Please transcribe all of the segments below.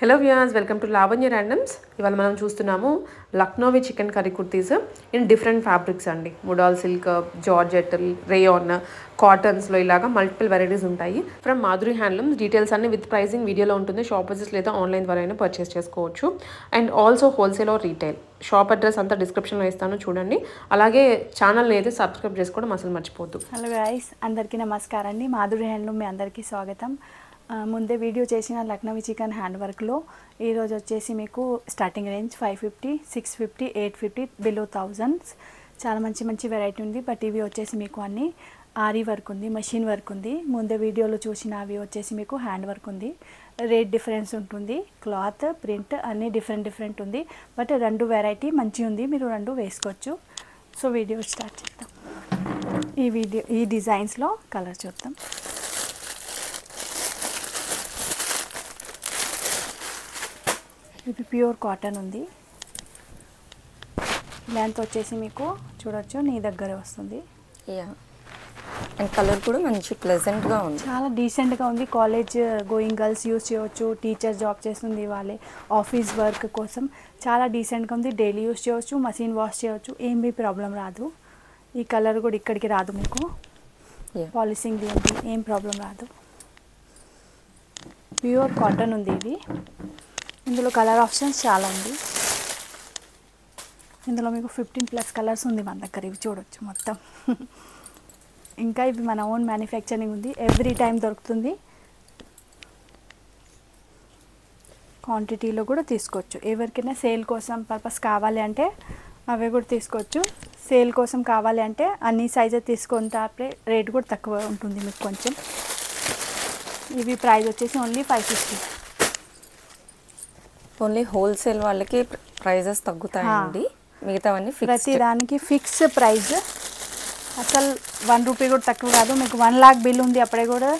Hello viewers, welcome to Lavanya randoms. ఇవాళ మనం చూస్తున్నాము Lucknowi chicken curry kurtis in different fabrics అండి. ముడాల్ సిల్క్, జార్జెట్, రేయాన్, కాటన్స్లో ఇలాగా మల్టిపుల్ వెరైటీస్ ఉంటాయి. From Madhuri handlooms. డీటెయిల్స్ అన్ని విత్ ప్రైసింగ్ వీడియోలో ఉంటుంది. షాప్ విజిట్స్ లేదా ఆన్లైన్ ద్వారా అయినా పర్చేస్ చేసుకోవచ్చు. And also wholesale or retail. Shop address అంతా డిస్క్రిప్షన్లో ఇస్తాను, చూడండి. అలాగే ఛానల్ని అయితే సబ్స్క్రైబ్ చేసుకోవడం అసలు మర్చిపోద్దు. హలో గైస్, అందరికీ నమస్కారం అండి. మాధురి హ్యాండ్లూమ్ మీ అందరికీ స్వాగతం. ముందే వీడియో చేసిన లక్నోవి చికెన్ హ్యాండ్ వర్క్లో ఈరోజు వచ్చేసి మీకు స్టార్టింగ్ రేంజ్ 550, 650, 850 బిలో 1000 చాలా మంచి వెరైటీ ఉంది. బట్ ఇవి వచ్చేసి మీకు అన్ని ఆరీ వర్క్ ఉంది, మెషిన్ వర్క్ ఉంది. ముందే వీడియోలో చూసిన అవి వచ్చేసి మీకు హ్యాండ్ వర్క్ ఉంది. రేట్ డిఫరెన్స్ ఉంటుంది, క్లాత్ ప్రింట్ అన్నీ డిఫరెంట్ ఉంది. బట్ రెండు వెరైటీ మంచి ఉంది, మీరు రెండు వేసుకోవచ్చు. సో వీడియో స్టార్ట్ చేద్దాం. ఈ డిజైన్స్లో కలర్ చూద్దాం. ఇది ప్యూర్ కాటన్ ఉంది. లెంత్ వచ్చేసి మీకు చూడొచ్చు, నీ దగ్గరే వస్తుంది. అండ్ కలర్ కూడా మంచి ప్లెజెంట్గా ఉంది, చాలా డీసెంట్గా ఉంది. కాలేజ్ గోయింగ్ గర్ల్స్ యూజ్ చేయవచ్చు, టీచర్ జాబ్ చేస్తుంది వాళ్ళే, ఆఫీస్ వర్క్ కోసం చాలా డీసెంట్గా ఉంది. డైలీ యూజ్ చేయవచ్చు, మషిన్ వాష్ చేయవచ్చు, ఏమీ ప్రాబ్లం రాదు. ఈ కలర్ కూడా ఇక్కడికి రాదు, మీకు పాలిషింగ్ ఏంటి ఏం ప్రాబ్లం రాదు. ప్యూర్ కాటన్ ఉంది ఇది. ఇందులో కలర్ ఆప్షన్స్ చాలా ఉంది. ఇందులో మీకు 15+ కలర్స్ ఉంది మన దగ్గర, ఇవి చూడొచ్చు మొత్తం. ఇంకా ఇవి మన ఓన్ మ్యానుఫ్యాక్చరింగ్ ఉంది, ఎవ్రీ టైం దొరుకుతుంది. క్వాంటిటీలో కూడా తీసుకోవచ్చు. ఎవరికైనా సేల్ కోసం పర్పస్ కావాలి అంటే అవి కూడా తీసుకోవచ్చు. సేల్ కోసం కావాలి అంటే అన్ని సైజెస్ తీసుకుంటే రేట్ కూడా తక్కువ ఉంటుంది మీకు కొంచెం. ఇవి ప్రైస్ వచ్చేసి ఓన్లీ 550. ఓన్లీ హోల్సేల్ వాళ్ళకి ప్రైజెస్ తగ్గుతాయండి, మిగతావన్నీ ప్రతి దానికి ఫిక్స్ ప్రైస్. అసలు 1 రూపీ కూడా తక్కువ కాదు. మీకు 1 లాక్ బిల్ ఉంది, అప్పుడే కూడా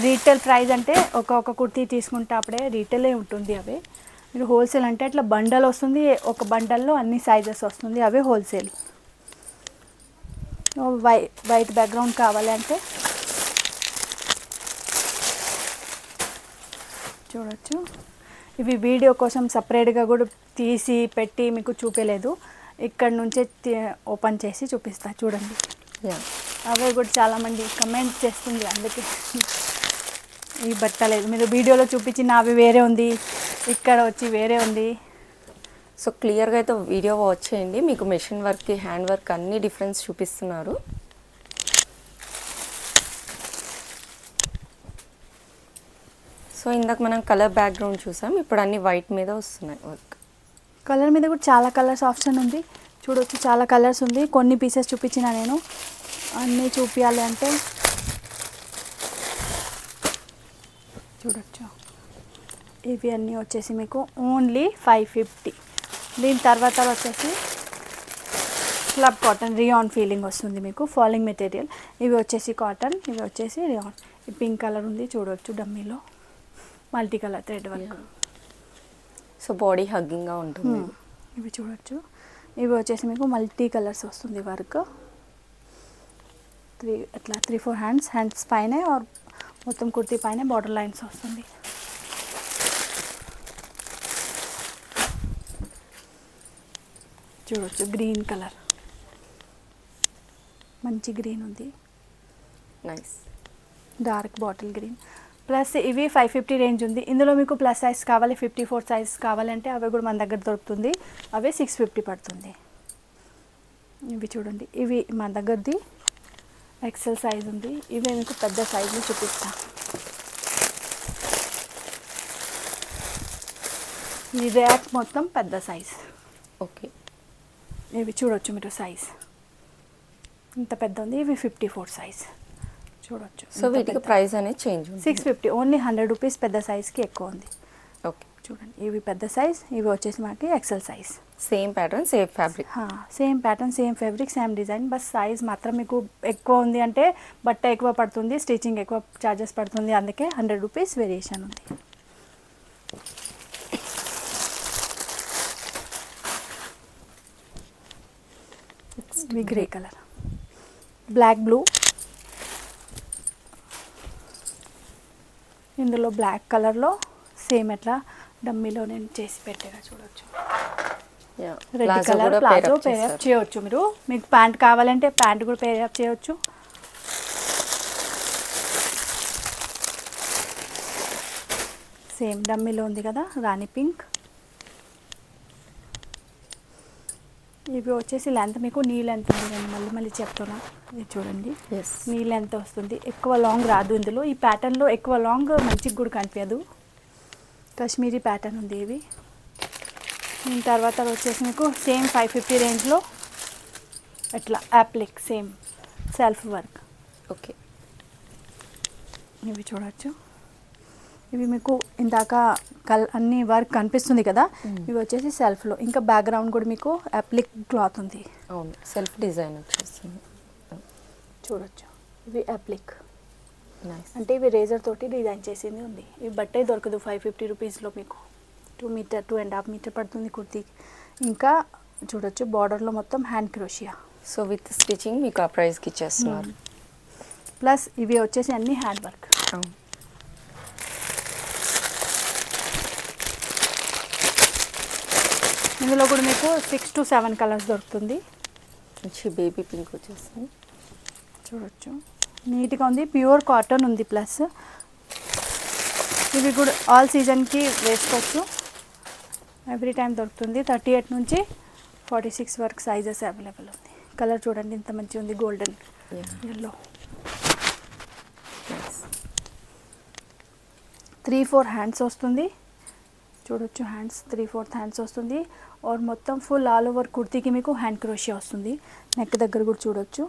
రీటైల్ ప్రైస్ అంటే ఒక కుర్తీ తీసుకుంటే అప్పుడే రీటైలే ఉంటుంది. అవే మీరు హోల్సేల్ అంటే అట్లా బండల్ వస్తుంది, ఒక బండల్లో అన్ని సైజెస్ వస్తుంది, అవే హోల్సేల్. వైట్ బ్యాక్గ్రౌండ్ కావాలి అంటే చూడొచ్చు. ఇవి వీడియో కోసం సపరేట్గా కూడా తీసి పెట్టి మీకు చూపించలేదు, ఇక్కడ నుంచే ఓపెన్ చేసి చూపిస్తా, చూడండి. అవే కూడా చాలామంది కమెంట్ చేస్తుంది, అందుకే ఈ బట్టలేదు. మీరు వీడియోలో చూపించిన అవి వేరే ఉంది, ఇక్కడ వచ్చి వేరే ఉంది. సో క్లియర్గా అయితే వీడియో వాచ్ చేయండి, మీకు మెషిన్ వర్క్కి హ్యాండ్ వర్క్ అన్ని డిఫరెన్స్ చూపిస్తున్నారు. సో ఇందాక మనం కలర్ బ్యాక్గ్రౌండ్ చూసాం, ఇప్పుడు అన్ని వైట్ మీద వస్తున్నాయి వర్క్. కలర్ మీద కూడా చాలా కలర్స్ ఆప్షన్ ఉంది, చూడొచ్చు. చాలా కలర్స్ ఉంది. కొన్ని పీసెస్ చూపించిన నేను, అన్నీ చూపించాలి అంటే చూడొచ్చు. ఇవి అన్నీ వచ్చేసి మీకు ఓన్లీ 550. దీని తర్వాత వచ్చేసి క్లబ్ కాటన్ రియాన్ ఫీలింగ్ వస్తుంది మీకు, ఫాలింగ్ మెటీరియల్. ఇవి వచ్చేసి కాటన్, ఇవి వచ్చేసి రియాన్. ఈ పింక్ కలర్ ఉంది, చూడవచ్చు. డమ్మీలో multi colour thread work. So body హగ్గింగ్గా ఉంటుంది. ఇవి చూడొచ్చు. ఇవి వచ్చేసి మీకు మల్టీ కలర్స్ వస్తుంది వర్క్. 3-4 హ్యాండ్స్ పైన ఆర్ మొత్తం కుర్తీ పైన బార్డర్ లైన్స్ వస్తుంది. చూడొచ్చు, గ్రీన్ కలర్, మంచి గ్రీన్ ఉంది, nice dark bottle green. Plus ఇవి 550 రేంజ్ ఉంది. ఇందులో మీకు ప్లస్ సైజ్ కావాలి, 54 సైజ్ కావాలంటే అవి కూడా మన దగ్గర దొరుకుతుంది, అవే 650 పడుతుంది. ఇవి చూడండి, ఇవి మన దగ్గరది ఎక్సెల్ సైజ్ ఉంది. ఇవే మీకు పెద్ద సైజు చూపిస్తా. ఈ ర్యాక్ మొత్తం పెద్ద సైజ్. ఓకే, ఇవి చూడొచ్చు మీరు, సైజ్ ఇంత పెద్ద ఉంది. ఇవి 54 సైజ్ చూడొచ్చు. సో వీటికి ప్రైస్ అనేది చేంజ్ ఉంది. 650, ఓన్లీ 100 రూపీస్ పెద్ద సైజ్కి ఎక్కువ ఉంది. ఓకే, చూడండి. ఇవి పెద్ద సైజ్, ఇవి వచ్చేసి మనకి XL size. Same pattern, same fabric. Same pattern, same fabric, same design. Bust size మాత్రం మీకు ఎక్కువ ఉంది అంటే బట్ట ఎక్కువ పడుతుంది, స్టిచ్చింగ్ ఎక్కువ ఛార్జెస్ పడుతుంది, అందుకే 100 రూపీస్ వేరియేషన్ ఉంది. ఇవి గ్రే కలర్, బ్లాక్ బ్లూ. ఇందులో బ్లాక్ కలర్లో సేమ్ ఎట్లా డమ్మీలో నేను చేసి పెట్టేగా చూడొచ్చు. యా రెడ్ ప్లాజో కలర్ కూడా ప్లాజో పేరప్ పేరప్ చేస్తారు. చేయొచ్చు మీరు. మీకు ప్యాంట్ కావాలంటే ప్యాంట్ కూడా పేరప్ చేయొచ్చు. సేమ్ డమ్మీలో ఉంది కదా రాణి పింక్. ఇవి వచ్చేసి లెంత్ మీకు నీ లెంత్ ఉంది, నేను మళ్ళీ మళ్ళీ చెప్తున్నా. ఇది చూడండి ఎస్ నీ లెంత్ వస్తుంది, ఎక్కువ లాంగ్ రాదు ఇందులో. ఈ ప్యాటర్న్లో ఎక్కువ లాంగ్ మంచిగా కూడా కనిపించదు. కాశ్మీరీ ప్యాటర్న్ ఉంది ఇవి. దీని తర్వాత వచ్చేసి మీకు సేమ్ 550 రేంజ్లో ఇట్లా appliqué same self work. Okay ఇవి చూడొచ్చు. ఇవి మీకు ఇందాక అన్ని వర్క్ కనిపిస్తుంది కదా, ఇవి వచ్చేసి సెల్ఫ్లో. ఇంకా బ్యాక్గ్రౌండ్ కూడా మీకు అప్లిక్ క్లాత్ ఉంది. అవును సెల్ఫ్ డిజైన్ వచ్చేస్తుంది చూడొచ్చు. ఇవి అప్లిక్ నైస్. అంటే ఇవి రేజర్ తోటి డిజైన్ చేసింది ఉంది. ఇవి బట్టే దొరకదు 550 రూపీస్లో మీకు. 2 మీటర్ 2.5 మీటర్ పడుతుంది కుర్తీ. ఇంకా చూడొచ్చు బార్డర్లో మొత్తం హ్యాండ్ క్రోషియా. సో విత్ స్టిచింగ్ మీకు ఆ ప్రైస్కి ఇచ్చేస్తున్నారు. ప్లస్ ఇవి వచ్చేసి అన్ని హ్యాండ్ వర్క్. అవును ఇందులో కూడా మీకు 6 to 7 కలర్స్ దొరుకుతుంది. మంచి బేబీ పింక్ వచ్చేస్తుంది. చూడొచ్చు నీట్గా ఉంది, ప్యూర్ కాటన్ ఉంది. ప్లస్ ఇవి కూడా ఆల్ సీజన్కి వేసుకోవచ్చు, ఎవ్రీ టైం దొరుకుతుంది. 38 నుంచి 46 వరకు సైజెస్ అవైలబుల్ ఉంది. కలర్ చూడండి ఇంత మంచిగా ఉంది, గోల్డెన్ ఎల్లో. 3-4 హ్యాండ్స్ వస్తుంది. చూడొచ్చు హ్యాండ్స్ 3/4 హ్యాండ్స్ వస్తుంది. और మొత్తం ఫుల్ ఆల్ ఓవర్ కుర్తీకి మీకు హ్యాండ్ క్రోషియా వస్తుంది. నెక్ దగ్గర కూడా చూడొచ్చు.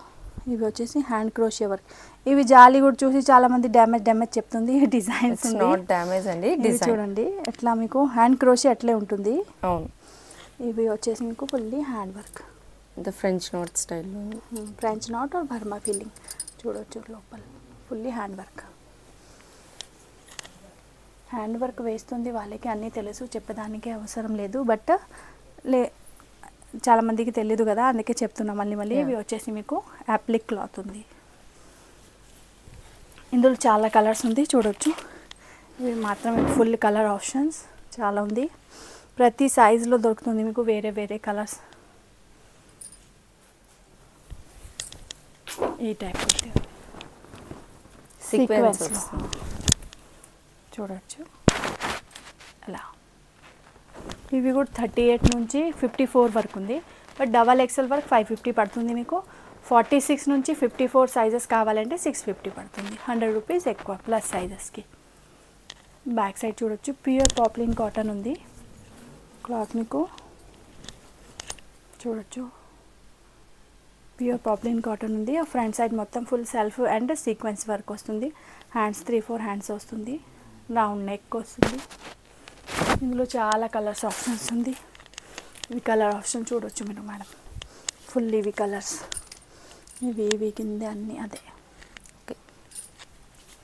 ఇవి వచ్చేసి హ్యాండ్ క్రోషియా వర్క్. ఇవి జాలి కూడా చూసి చాలా మంది డ్యామేజ్ చెప్తుంది. డిజైన్స్ నాట్ డ్యామేజ్ అండి, డిజైన్ చూడండి ఎట్లా మీకు హ్యాండ్ క్రోషియా అట్లే ఉంటుంది. అవును ఇవి వచ్చేసి మీకు fully hand work, the French knot స్టైల్లో. French knot or Burma feeling చూడొచ్చు. లోపల fully hand work. Hand work వేస్తుంది వాళ్ళకి అన్నీ తెలుసు, చెప్పడానికి అవసరం లేదు. బట్ చాలామందికి తెలియదు కదా, అందుకే చెప్తున్నా మళ్ళీ మళ్ళీ. ఇవి వచ్చేసి మీకు యాప్లిక్ క్లాత్ ఉంది. ఇందులో చాలా కలర్స్ ఉంది చూడొచ్చు. ఇవి మాత్రమే ఫుల్ కలర్ ఆప్షన్స్ చాలా ఉంది. ప్రతి సైజులో దొరుకుతుంది మీకు వేరే వేరే కలర్స్. ఈ టైప్ సీక్వెన్స్లో చూడొచ్చు అలా. ఇవి కూడా 38 నుంచి 54 వరకు ఉంది. బట్ డబల్ ఎక్సెల్ వరకు 550 పడుతుంది మీకు. 46 నుంచి 54 సైజెస్ కావాలంటే 650 పడుతుంది. 100 రూపీస్ ఎక్కువ ప్లస్ సైజెస్కి. బ్యాక్ సైడ్ చూడొచ్చు, ప్యూర్ పాప్లిన్ కాటన్ ఉంది క్లాత్ మీకు. చూడొచ్చు ప్యూర్ పాప్లిన్ కాటన్ ఉంది. ఫ్రంట్ సైడ్ మొత్తం full self and sequence work వస్తుంది. హ్యాండ్స్ 3-4 హ్యాండ్స్ వస్తుంది. రౌండ్ నెక్ వస్తుంది. ఇందులో చాలా కలర్స్ ఆప్షన్స్ ఉంది. ఇవి కలర్ ఆప్షన్ చూడొచ్చు మీరు మేడం. ఫుల్ ఇవి కలర్స్ ఇవి కింద అన్నీ అదే. ఓకే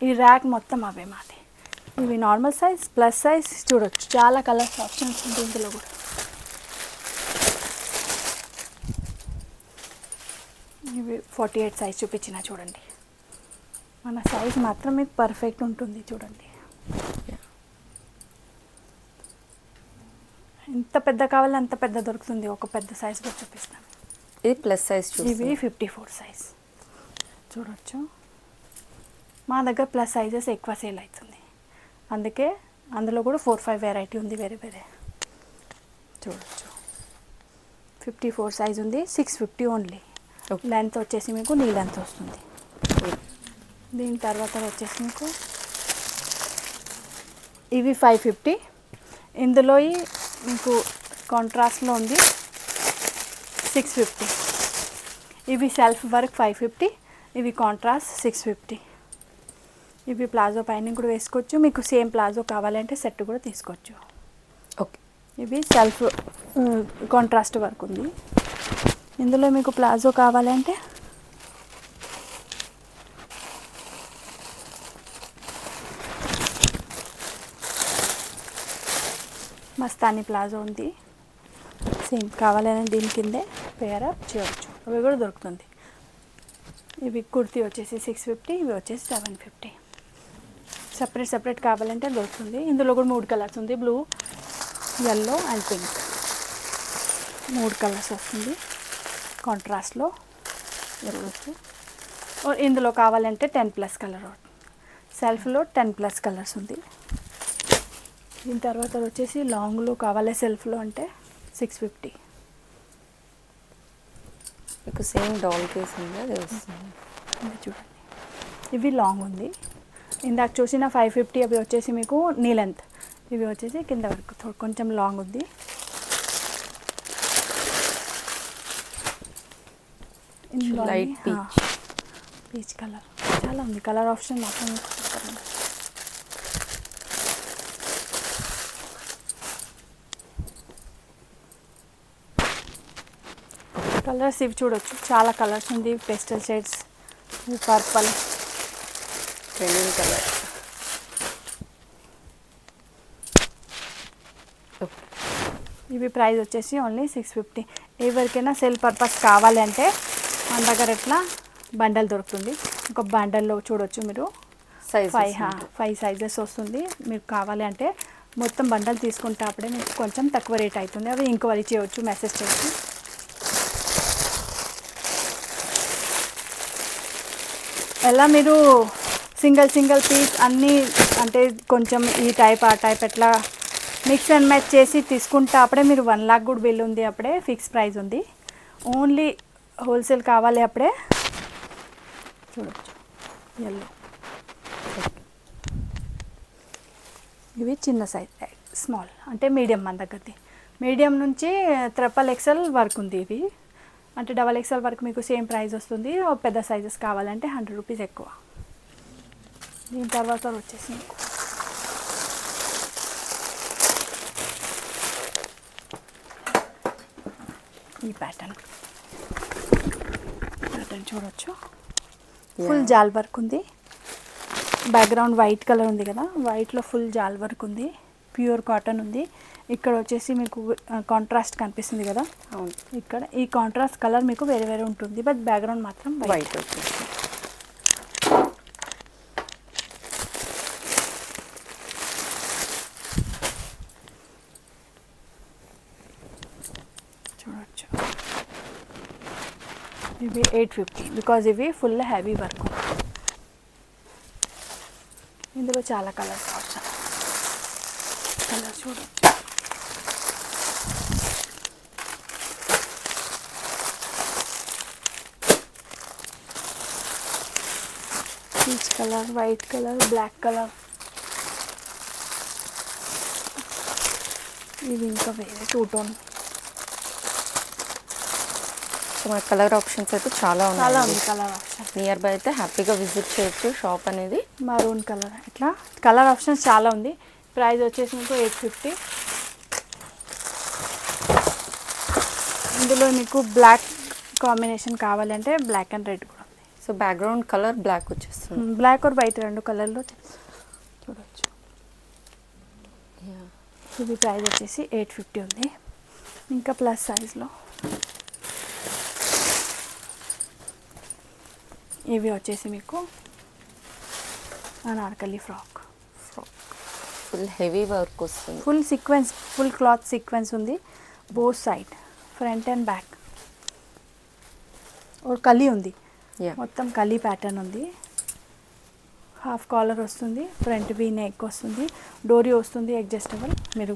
ఈ ర్యాక్ మొత్తం అవే మాది. ఇవి నార్మల్ సైజ్ ప్లస్ సైజ్ చూడొచ్చు, చాలా కలర్స్ ఆప్షన్స్ ఉంది ఇందులో కూడా. ఇవి 48 సైజ్ చూపించిన చూడండి. మన సైజ్ మాత్రం మీకు పర్ఫెక్ట్ ఉంటుంది చూడండి. ఎంత పెద్ద కావాలో అంత పెద్ద దొరుకుతుంది. ఒక పెద్ద సైజ్ కూడా చూపిస్తాను. ఇది ప్లస్ సైజ్. ఇవి 54 సైజ్ చూడొచ్చు. మా దగ్గర ప్లస్ సైజెస్ ఎక్కువ సేల్ అవుతుంది, అందుకే అందులో కూడా 4-5 వెరైటీ ఉంది వేరే వేరే. చూడొచ్చు 54 సైజ్ ఉంది. 650 ఓన్లీ. లెంత్ వచ్చేసి మీకు నీ లెంత్ వస్తుంది. దీని తర్వాత వచ్చేసి మీకు ఇవి 550. ఇందులో మీకు కాంట్రాస్ట్లో ఉంది 650. ఇవి సెల్ఫ్ వర్క్ 550. ఇవి కాంట్రాస్ట్ 650. ఇవి ప్లాజో పైన కూడా వేసుకోవచ్చు. మీకు సేమ్ ప్లాజో కావాలంటే సెట్ కూడా తీసుకోవచ్చు. ఓకే ఇవి సెల్ఫ్ కాంట్రాస్ట్ వర్క్ ఉంది. ఇందులో మీకు ప్లాజో కావాలంటే మస్తానీ ప్లాజో ఉంది. సేమ్ కావాలని దీని కిందే పేర్ అప్ చేయవచ్చు. అవి కూడా దొరుకుతుంది. ఇవి కుర్తీ వచ్చేసి 650. ఇవి వచ్చేసి 750. సెపరేట్ కావాలంటే దొరుకుతుంది. ఇందులో కూడా 3 కలర్స్ ఉంది, blue, yellow and pink. 3 colours వస్తుంది కాంట్రాస్ట్లో. ఇందులో కావాలంటే 10+ కలర్, సెల్ఫ్లో 10+ కలర్స్ ఉంది. దీని తర్వాత వచ్చేసి లాంగ్లో కావాలి సెల్ఫ్లో అంటే 650. మీకు సేమ్ డాల్ కేస్ ఉంది అది వస్తుంది. చూడండి ఇవి లాంగ్ ఉంది. ఇందాక చూసిన 550 అవి వచ్చేసి మీకు నీ లెంత్, ఇవి వచ్చేసి కింద వరకు కొంచెం లాంగ్ ఉంది. లైట్ పీచ్ కలర్ చాలా ఉంది. కలర్ ఆప్షన్ మాత్రం కలర్స్ ఇవి చూడొచ్చు, చాలా కలర్స్ ఉంది. Pastel shades, purple, trending colour. ఇవి ప్రైస్ వచ్చేసి ఓన్లీ 650. ఎవరికైనా సెల్ పర్పస్ కావాలి అంటే మన దగ్గర ఎట్లా బండల్ దొరుకుతుంది. ఒక బండల్లో చూడొచ్చు మీరు 5 సైజెస్ వస్తుంది. మీకు కావాలి అంటే మొత్తం బండల్ తీసుకుంటే అప్పుడే మీకు కొంచెం తక్కువ రేట్ అవుతుంది. అవి ఇంక్వైరీ చేయవచ్చు, మెసేజ్ చేయొచ్చు. ఎలా మీరు సింగిల్ పీస్ అన్నీ అంటే కొంచెం ఈ టైప్ ఆ టైప్ ఎట్లా మిక్స్ అండ్ మ్యాచ్ చేసి తీసుకుంటే అప్పుడే మీరు 1 lakh కూడా బిల్ ఉంది. అప్పుడే ఫిక్స్ ప్రైస్ ఉంది. ఓన్లీ హోల్సేల్ కావాలి అప్పుడే చూడవచ్చు. ఎల్లో ఇవి చిన్న సైజ్, స్మాల్ అంటే మీడియం. మన దగ్గరది మీడియం నుంచి XXL వరకు ఉంది. ఇవి అంటే XXL వరకు మీకు సేమ్ ప్రైస్ వస్తుంది. పెద్ద సైజెస్ కావాలంటే 100 రూపీస్ ఎక్కువ. దీని తర్వాత వచ్చేసి మీకు ఈ ప్యాటర్న్ చూడొచ్చు. ఫుల్ జాల్ వర్క్ ఉంది. బ్యాక్గ్రౌండ్ వైట్ కలర్ ఉంది కదా, వైట్లో ఫుల్ జాల్ వర్క్ ఉంది. ప్యూర్ కాటన్ ఉంది. ఇక్కడ వచ్చేసి మీకు కాంట్రాస్ట్ కనిపిస్తుంది కదా, ఇక్కడ ఈ కాంట్రాస్ట్ కలర్ మీకు వేరే వేరే ఉంటుంది. బట్ బ్యాక్గ్రౌండ్ మాత్రం వైట్ వచ్చేసి. చూడొచ్చు ఇవి 850 బికాజ్ ఇవి ఫుల్ హెవీ వర్క్. ఇందులో చాలా కలర్స్ ఆప్షన్. కలర్ చూడొచ్చు. Peach colour, white colour, black colour, ఇవి ఇంకా వేరే 2 టోన్. సో మన కలర్ ఆప్షన్స్ అయితే చాలా ఉంది కలర్ ఆప్షన్. నియర్ బై అయితే హ్యాపీగా విజిట్ చేయొచ్చు షాప్ అనేది. మరూన్ కలర్, ఇట్లా కలర్ ఆప్షన్స్ చాలా ఉంది. ప్రైస్ వచ్చేసి మీకు 850. ఇందులో మీకు బ్లాక్ కాంబినేషన్ కావాలంటే బ్లాక్ అండ్ రెడ్ కూడా ఉంది. సో బ్యాక్గ్రౌండ్ కలర్ బ్లాక్ వచ్చేస్తుంది. బ్లాక్ और వైట్ 2 కలర్లో చూడవచ్చు. ఇది ప్రైస్ వచ్చేసి 850 ఉంది. ఇంకా ప్లస్ సైజ్లో ఇవి వచ్చేసి మీకు Anarkali frock. Full heavy work వస్తుంది. Full sequence, full cloth sequence ఉంది. Both side front and back. और కలీ ఉంది, మొత్తం కలీ ప్యాటర్న్ ఉంది. హాఫ్ కాలర్ వస్తుంది, ఫ్రంట్ వీ నెక్ వస్తుంది, డోరీ వస్తుంది అడ్జస్టబుల్. మీరు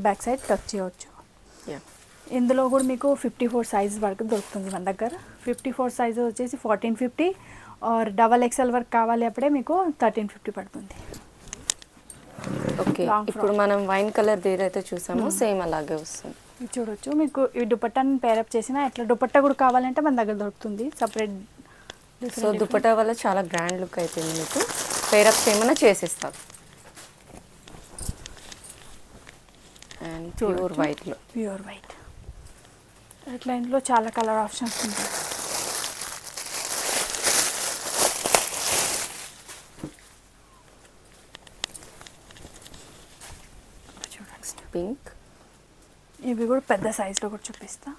బ్యాక్ సైడ్ టచ్ చేయవచ్చు. ఇందులో కూడా మీకు 54 సైజ్ వరకు దొరుకుతుంది మన దగ్గర. 54 సైజ్ వచ్చేసి 1450 और XXL వరకు కావాలి అప్పుడే మీకు 1350 పడుతుంది. ఓకే, ఇప్పుడు మనం వైన్ కలర్ ఏదైతే చూసామో సేమ్ అలాగే వస్తుంది. చూడొచ్చు. మీకు ఈ దుపట్టాని పేరప్ చేసిన ఇట్లా దుపట్టా కూడా కావాలంటే మన దగ్గర దొరుకుతుంది సపరేట్. సో దుపట్టా వల్ల చాలా గ్రాండ్ లుక్ అవుతుంది. మీకు పేరప్ ఏమైనా చేసిస్తాం. అండ్ ప్యూర్ వైట్లో, ప్యూర్ వైట్ అట్లా. ఇందులో చాలా కలర్ ఆప్షన్స్ ఉంటాయి. చూడండి పింక్. ఇవి కూడా పెద్ద సైజులో కూడా చూపిస్తా.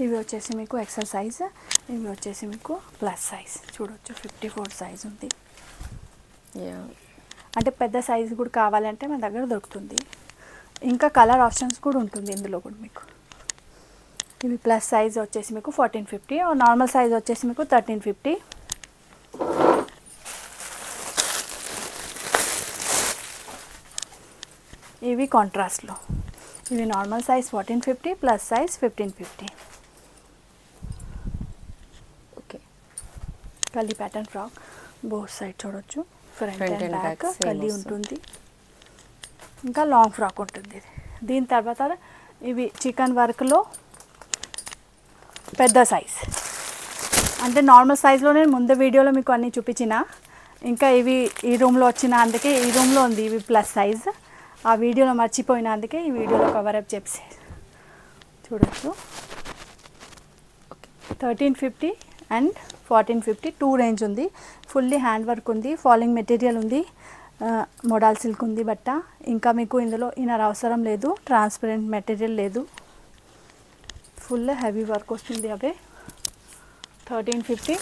ఇవి వచ్చేసి మీకు XL సైజ్. ఇవి వచ్చేసి మీకు ప్లస్ సైజ్ చూడొచ్చు 54 సైజ్ ఉంది. అంటే పెద్ద సైజ్ కూడా కావాలంటే మన దగ్గర దొరుకుతుంది. ఇంకా కలర్ ఆప్షన్స్ కూడా ఉంటుంది ఇందులో కూడా మీకు. ఇవి ప్లస్ సైజ్ వచ్చేసి మీకు 1450, నార్మల్ సైజ్ వచ్చేసి మీకు 1350. ఇవి కాంట్రాస్ట్లో, ఇవి normal size 1450 plus size 1550. Okay, కల్లీ ప్యాటర్న్ ఫ్రాక్ బోత్ సైడ్ చూడొచ్చు. ఫ్రంట్ అండ్ బ్యాక్ కల్లీ ఉంటుంది. ఇంకా లాంగ్ ఫ్రాక్ ఉంటుంది ఇది. దీని తర్వాత ఇవి చికెన్ వర్క్లో పెద్ద సైజ్, అంటే నార్మల్ సైజ్లో నేను ముందు వీడియోలో మీకు అన్నీ చూపించిన. ఇంకా ఇవి ఈ రూమ్లో వచ్చిన అందుకే ఈ రూమ్లో ఉంది. ఇవి ప్లస్ సైజ్, ఆ వీడియోలో మర్చిపోయిన అందుకే ఈ వీడియోలో కవరప్ చెప్పి చూడొచ్చు. 1350 అండ్ 1450 2 రేంజ్ ఉంది. ఫుల్లీ హ్యాండ్ వర్క్ ఉంది, ఫాలింగ్ మెటీరియల్ ఉంది, మోడల్ సిల్క్ ఉంది బట్ట. ఇంకా మీకు ఇందులో ఇన్నర్ అవసరం లేదు, ట్రాన్స్పరెంట్ మెటీరియల్ లేదు, ఫుల్ హెవీ వర్క్ వస్తుంది. అవే 1350.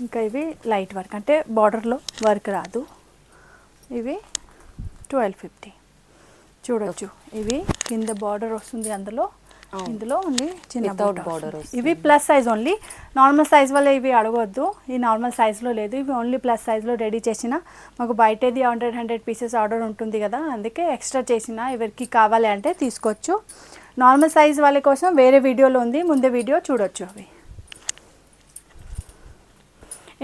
ఇంకా ఇవి లైట్ వర్క్, అంటే బార్డర్లో వర్క్ రాదు. ఇవి 1250 చూడొచ్చు. ఇవి కింద బార్డర్ వస్తుంది, అందులో ఇందులో ఓన్లీ చిన్న బార్డర్. ఇవి plus size only. Normal size వల్ల ఇవి అడగొద్దు, ఈ నార్మల్ సైజ్లో లేదు. ఇవి ఓన్లీ ప్లస్ సైజ్లో రెడీ చేసిన. మాకు బయటది 100 పీసెస్ ఆర్డర్ ఉంటుంది కదా, అందుకే ఎక్స్ట్రా చేసిన. ఎవరికి కావాలి అంటే తీసుకోవచ్చు. నార్మల్ సైజ్ వాళ్ళ కోసం వేరే వీడియోలో ఉంది, ముందే వీడియో చూడొచ్చు. అవి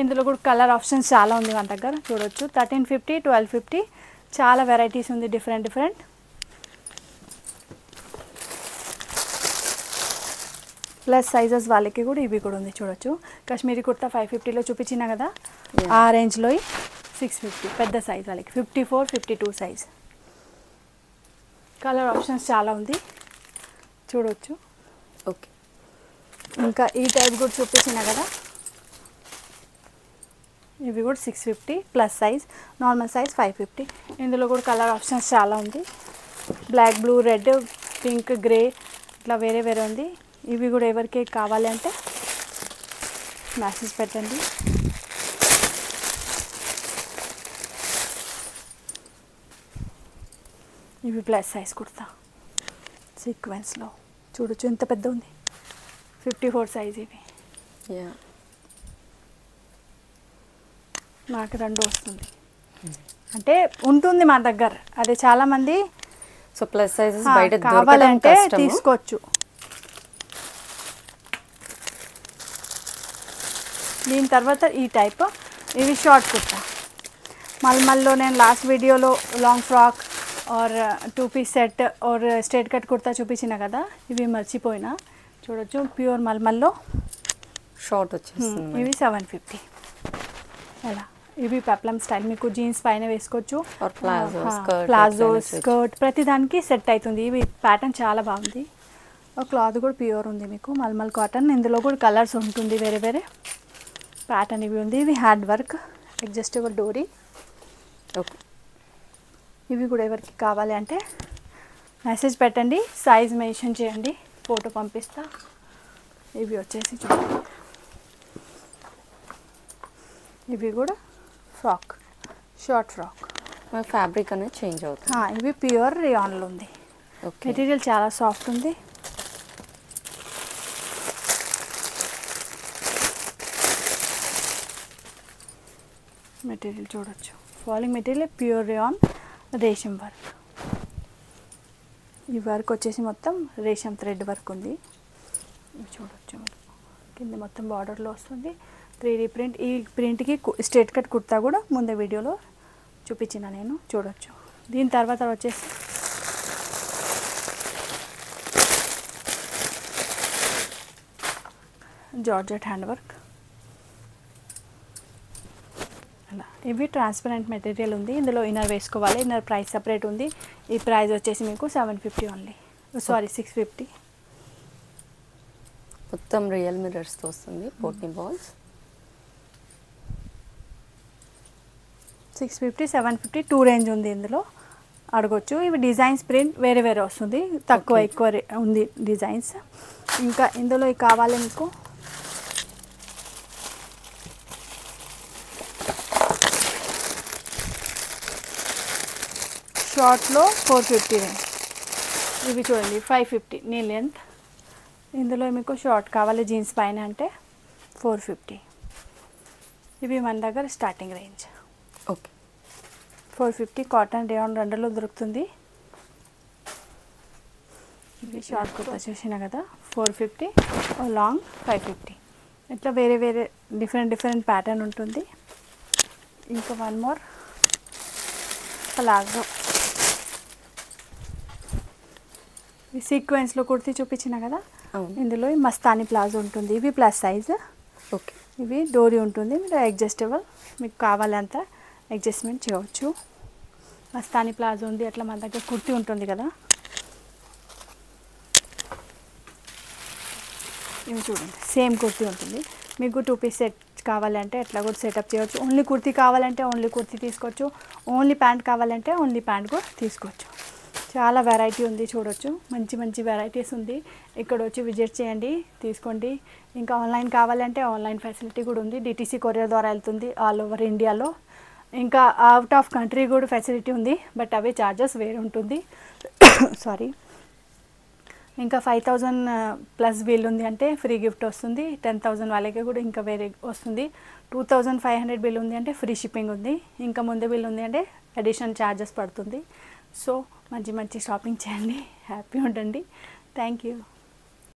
ఇందులో కూడా కలర్ ఆప్షన్స్ చాలా ఉంది మన దగ్గర చూడొచ్చు. 1350, 1250 చాలా వెరైటీస్ ఉంది, డిఫరెంట్. ప్లస్ సైజెస్ వాళ్ళకి కూడా ఇవి కూడా ఉంది చూడొచ్చు. కాశ్మీరీ కుర్తా 550లో చూపించిన కదా, ఆ రేంజ్లో 650 పెద్ద సైజ్ వాళ్ళకి. 54, 52 సైజ్. కలర్ ఆప్షన్స్ చాలా ఉంది చూడొచ్చు. ఓకే, ఇంకా ఈ టైప్ కూడా చూపించిన కదా, ఇవి కూడా 650 ప్లస్ సైజ్, నార్మల్ సైజ్ 550. ఇందులో కూడా కలర్ ఆప్షన్స్ చాలా ఉంది. Black, blue, red, pink, grey ఇట్లా వేరే ఉంది. ఇవి కూడా ఎవరికి కావాలి అంటే మెసేజ్ పెట్టండి. ఇవి ప్లస్ సైజ్ కుర్తా సీక్వెన్స్లో చూడొచ్చు, ఎంత పెద్ద ఉంది. 54 సైజ్. ఇవి నాకు 2 వస్తుంది, అంటే ఉంటుంది మా దగ్గర. అదే చాలామంది సో ప్లస్ సైజెస్ బయట కావాలంటే తీసుకోవచ్చు. దీని తర్వాత ఈ టైప్, ఇవి షార్ట్ కుర్తా. మల్మల్లో నేను లాస్ట్ వీడియోలో long frock or 2 piece set or straight cut kurta చూపించిన కదా, ఇవి మర్చిపోయినా. చూడొచ్చు, ప్యూర్ మల్మల్లో షార్ట్ వచ్చేస్తుంది. ఇవి 750. అలా ఇవి పెప్లమ్ స్టైల్, మీకు జీన్స్ పైన వేసుకోవచ్చు, ప్లాజో, స్కర్ట్, ప్రతిదానికి సెట్ అవుతుంది. ఇవి ప్యాటర్న్ చాలా బాగుంది. క్లాత్ కూడా ప్యూర్ ఉంది మీకు, మల్మల్ కాటన్. ఇందులో కూడా కలర్స్ ఉంటుంది, వేరే ప్యాటర్న్ ఇవి ఉంది. ఇవి హ్యాండ్ వర్క్, అడ్జస్టబుల్ డోరీ. ఓకే, ఇవి కూడా ఎవరికి కావాలి అంటే మెసేజ్ పెట్టండి, సైజ్ మెన్షన్ చేయండి, ఫోటో పంపిస్తా. ఇవి వచ్చేసి చూడండి, ఇవి కూడా ఫ్రాక్, షార్ట్ ఫ్రాక్. ఫ్యాబ్రిక్ అనేది చేంజ్ అవుతుంది. ఇవి ప్యూర్ రియాన్లో ఉంది. మెటీరియల్ చాలా సాఫ్ట్ ఉంది. మెటీరియల్ చూడొచ్చు, ఫాలింగ్ మెటీరియల్, ప్యూర్ రియాన్, రేషం వర్క్. ఈ వర్క్ వచ్చేసి మొత్తం రేషం థ్రెడ్ వర్క్ ఉంది. ఇవి చూడొచ్చు, కింద మొత్తం బార్డర్లో వస్తుంది. 3D print. ఈ ప్రింట్కి స్ట్రేట్ కట్ కుర్తా కూడా ముందే వీడియోలో చూపించిన నేను, చూడొచ్చు. దీని తర్వాత వచ్చేసి జార్జెట్ హ్యాండ్ వర్క్. అలా ఇవి ట్రాన్స్పరెంట్ మెటీరియల్ ఉంది. ఇందులో ఇన్నర్ వేసుకోవాలి, ఇన్నర్ ప్రైస్ సపరేట్ ఉంది. ఈ ప్రైస్ వచ్చేసి మీకు 750 ఓన్లీ, సారీ 650. మొత్తం రియల్ మిర్రర్స్తో వస్తుంది, పోట్నీ బాల్స్. 650, 750 2 రేంజ్ ఉంది ఇందులో. అడగొచ్చు. ఇవి డిజైన్స్ ప్రింట్ వేరే వేరే వస్తుంది, తక్కువ ఎక్కువ ఉంది డిజైన్స్. ఇంకా ఇందులో కావాలి మీకు షార్ట్లో 450 రేంజ్. ఇవి చూడండి 550 నీ లెంత్. ఇందులో మీకు షార్ట్ కావాలి జీన్స్ పైన అంటే 450. ఇవి మన దగ్గర starting range. Okay 450 cotton rayon రెండులో దొరుకుతుంది. ఇవి షార్ట్ కుర్తా చూసినా కదా 450, లాంగ్ 550. ఇట్లా వేరే వేరే డిఫరెంట్ ప్యాటర్న్ ఉంటుంది. ఇంకా వన్ మోర్ ప్లాజో. ఈ సీక్వెన్స్లో కుర్తీ చూపించిన కదా, ఇందులో మస్తానీ ప్లాజో ఉంటుంది. ఇవి ప్లస్ సైజ్. ఓకే ఇవి డోరీ ఉంటుంది, మీరు అడ్జస్టబుల్, మీకు కావాలంత అడ్జస్ట్మెంట్ చేయవచ్చు. మస్తానీ ప్లాజో ఉంది. అట్లా మన దగ్గర కుర్తీ ఉంటుంది కదా, ఇవి చూడండి సేమ్ కుర్తీ ఉంటుంది. మీకు 2 పీస్ సెట్ కావాలంటే అట్లా కూడా సెటప్ చేయవచ్చు. ఓన్లీ కుర్తీ కావాలంటే ఓన్లీ కుర్తీ తీసుకోవచ్చు, ఓన్లీ ప్యాంట్ కావాలంటే ఓన్లీ ప్యాంట్ కూడా తీసుకోవచ్చు. చాలా వెరైటీ ఉంది, చూడొచ్చు. మంచి వెరైటీస్ ఉంది. ఇక్కడ వచ్చి విజిట్ చేయండి, తీసుకోండి. ఇంకా ఆన్లైన్ కావాలంటే ఆన్లైన్ ఫెసిలిటీ కూడా ఉంది. డిటీసీ కొరియర్ ద్వారా వెళ్తుంది ఆల్ ఓవర్ ఇండియాలో. ఇంకా అవుట్ ఆఫ్ కంట్రీ కూడా ఫెసిలిటీ ఉంది, బట్ అవి ఛార్జెస్ వేరే ఉంటుంది. సారీ. ఇంకా 5000 ప్లస్ బిల్ ఉంది అంటే ఫ్రీ గిఫ్ట్ వస్తుంది. 10,000 వాళ్ళకి కూడా ఇంకా వేరే వస్తుంది. 2500 బిల్ ఉంది అంటే ఫ్రీ షిప్పింగ్ ఉంది. ఇంకా ముందే బిల్ ఉంది అంటే అడిషనల్ ఛార్జెస్ పడుతుంది. సో మంచి షాపింగ్ చేయండి, హ్యాపీ ఉండండి. Thank you.